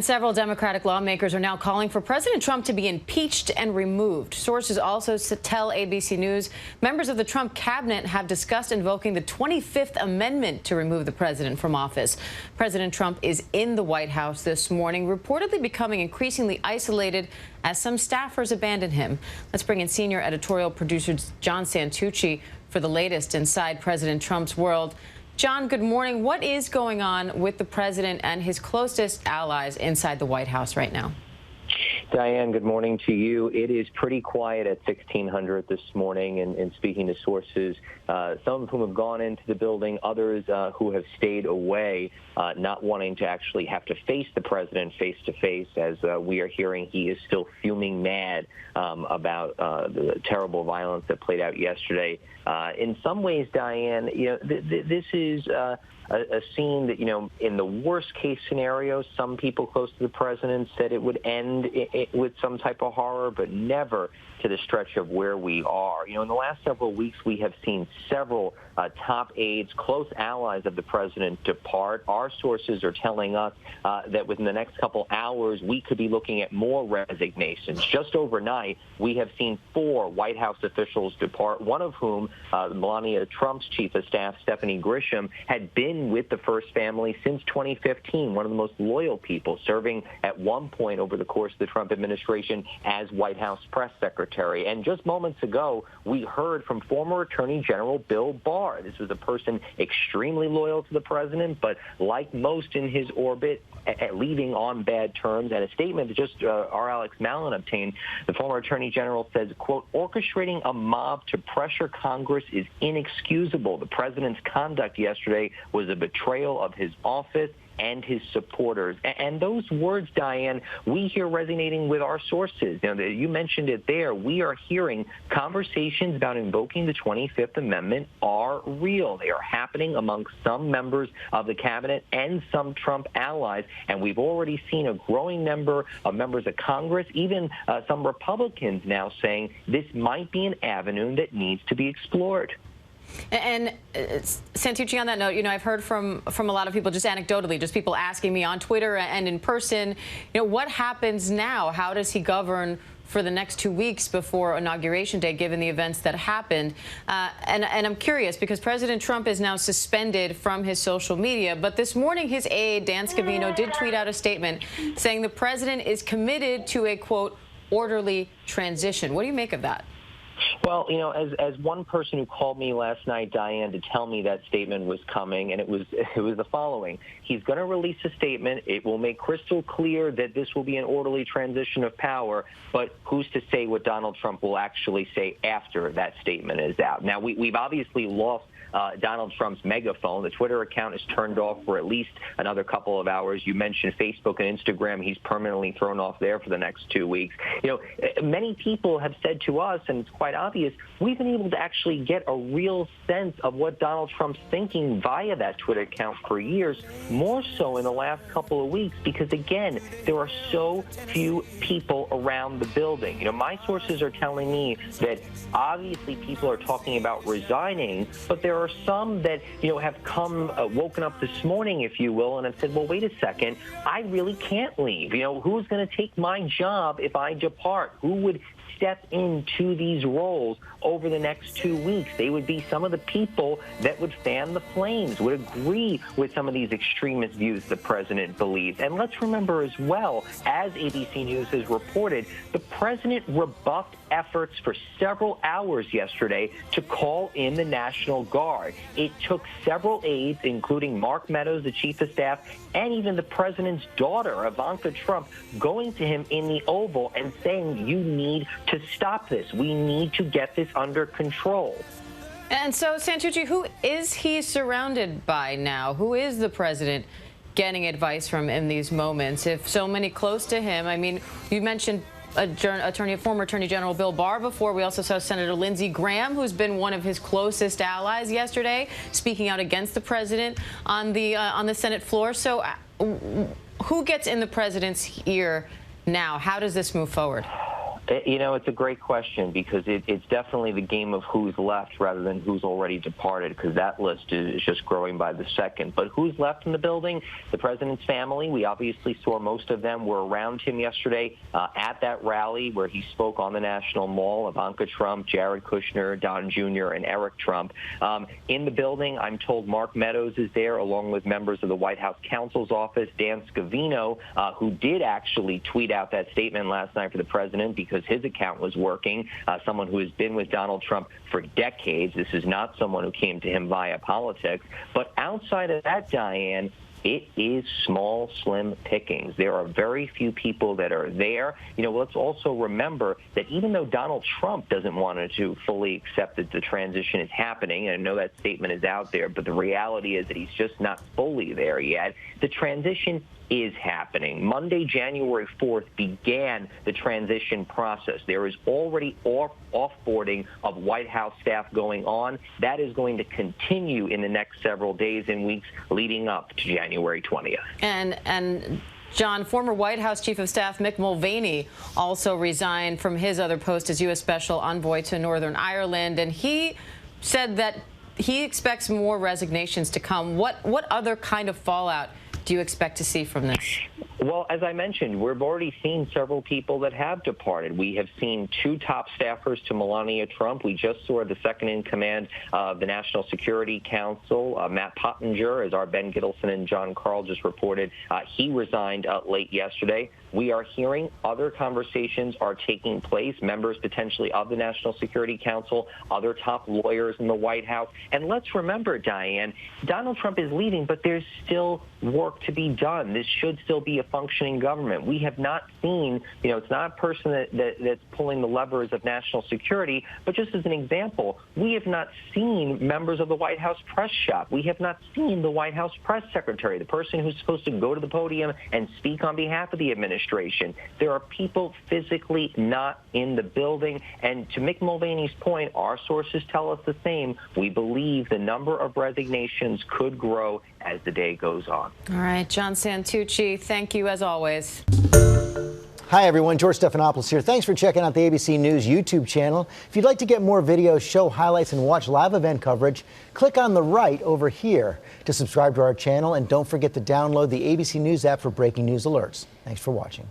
Several Democratic lawmakers are now calling for President Trump to be impeached and removed. Sources also tell ABC News members of the Trump cabinet have discussed invoking the 25th Amendment to remove the president from office. President Trump is in the White House this morning, reportedly becoming increasingly isolated as some staffers abandon him. Let's bring in senior editorial producer John Santucci for the latest inside President Trump's world. John, good morning. What is going on with the president and his closest allies inside the White House right now? Diane, good morning to you. It is pretty quiet at 1600 this morning, and speaking to sources, some of whom have gone into the building, others who have stayed away, not wanting to actually have to face the president face-to-face, as we are hearing he is still fuming mad about the terrible violence that played out yesterday. In some ways, Diane, this is a scene that, in the worst case scenario, some people close to the president said it would end with some type of horror, but never to the stretch of where we are. In the last several weeks, we have seen several top aides, close allies of the president depart. Our sources are telling us that within the next couple hours, we could be looking at more resignations. Just overnight, we have seen 4 White House officials depart, one of whom, Melania Trump's chief of staff, Stephanie Grisham, had been with the first family since 2015, one of the most loyal people, serving at one point over the course of the Trump administration as White House press secretary. And just moments ago, we heard from former Attorney General Bill Barr. This was a person extremely loyal to the president, but like most in his orbit, leaving on bad terms. And a statement that just our Alex Malin obtained, the former Attorney General says, quote, "Orchestrating a mob to pressure Congress is inexcusable. The president's conduct yesterday was a betrayal of his office and his supporters." And those words, Diane, we hear resonating with our sources. You mentioned it there. We are hearing conversations about invoking the 25th Amendment are real. They are happening amongst some members of the cabinet and some Trump allies. And we've already seen a growing number of members of Congress, even some Republicans now saying this might be an avenue that needs to be explored. And Santucci, on that note, I've heard from a lot of people, just anecdotally, just people asking me on Twitter and in person, what happens now? How does he govern for the next 2 weeks before Inauguration Day, given the events that happened? And I'm curious, because President Trump is now suspended from his social media. But this morning, his aide, Dan Scavino, did tweet out a statement saying the president is committed to a, quote, orderly transition. What do you make of that? Well, as one person who called me last night, Diane, to tell me that statement was coming, and it was the following. He's going to release a statement. It will make crystal clear that this will be an orderly transition of power, but who's to say what Donald Trump will actually say after that statement is out? Now, we've obviously lost Donald Trump's megaphone. The Twitter account is turned off for at least another couple of hours. You mentioned Facebook and Instagram. He's permanently thrown off there for the next 2 weeks. Many people have said to us, and it's quite obvious, we've been able to actually get a real sense of what Donald Trump's thinking via that Twitter account for years, more so in the last couple of weeks, because, again, there are so few people around the building. My sources are telling me that obviously people are talking about resigning, but there are some that, have come, woken up this morning, if you will, and have said, well, wait a second, I really can't leave. Who's going to take my job if I depart? Who would step into these roles over the next 2 weeks? They would be some of the people that would fan the flames, would agree with some of these extremist views the president believes. And let's remember as well, as ABC News has reported, the president rebuffed efforts for several hours yesterday to call in the National Guard. It took several aides, including Mark Meadows, the chief of staff, and even the president's daughter, Ivanka Trump, going to him in the Oval and saying, you need to stop this. We need to get this under control. And so, Santucci, who is he surrounded by now? Who is the president getting advice from in these moments? If so many close to him, I mean, you mentioned former Attorney General Bill Barr before. We also saw Senator Lindsey Graham, who's been one of his closest allies yesterday, speaking out against the president on the Senate floor. So who gets in the president's ear now? How does this move forward? It's a great question because it's definitely the game of who's left rather than who's already departed, because that list is just growing by the second. But who's left in the building? The president's family. We obviously saw most of them were around him yesterday at that rally where he spoke on the National Mall. Ivanka Trump, Jared Kushner, Don Jr., and Eric Trump. In the building, I'm told Mark Meadows is there, along with members of the White House counsel's office, Dan Scavino, who did actually tweet out that statement last night for the president because his account was working, someone who has been with Donald Trump for decades. This is not someone who came to him via politics. But outside of that, Diane, it is small, slim pickings. There are very few people that are there. Let's also remember that even though Donald Trump doesn't want to fully accept that the transition is happening, and I know that statement is out there, but the reality is that he's just not fully there yet. The transition is happening. Monday, January 4th, began the transition process. There is already offboarding of White House staff going on. That is going to continue in the next several days and weeks leading up to January 20th. And John, former White House Chief of Staff Mick Mulvaney also resigned from his other post as U.S. Special Envoy to Northern Ireland, and he said that he expects more resignations to come. What other kind of fallout do you expect to see from this? Well, as I mentioned, we've already seen several people that have departed. We have seen 2 top staffers to Melania Trump. We just saw the second in command of the National Security Council, Matt Pottinger, as our Ben Gittleson and John Carl just reported. He resigned late yesterday. We are hearing other conversations are taking place, members potentially of the National Security Council, other top lawyers in the White House. And let's remember, Diane, Donald Trump is leaving, but there's still work to be done. This should still be a functioning government. We have not seen, it's not a person that's pulling the levers of national security, but just as an example, we have not seen members of the White House press shop. We have not seen the White House press secretary, the person who's supposed to go to the podium and speak on behalf of the administration. There are people physically not in the building. And to Mick Mulvaney's point, our sources tell us the same. We believe the number of resignations could grow as the day goes on. All right, John Santucci, thank you as always. Hi, everyone. George Stephanopoulos here. Thanks for checking out the ABC News YouTube channel. If you'd like to get more videos, show highlights, and watch live event coverage, click on the right over here to subscribe to our channel. And don't forget to download the ABC News app for breaking news alerts. Thanks for watching.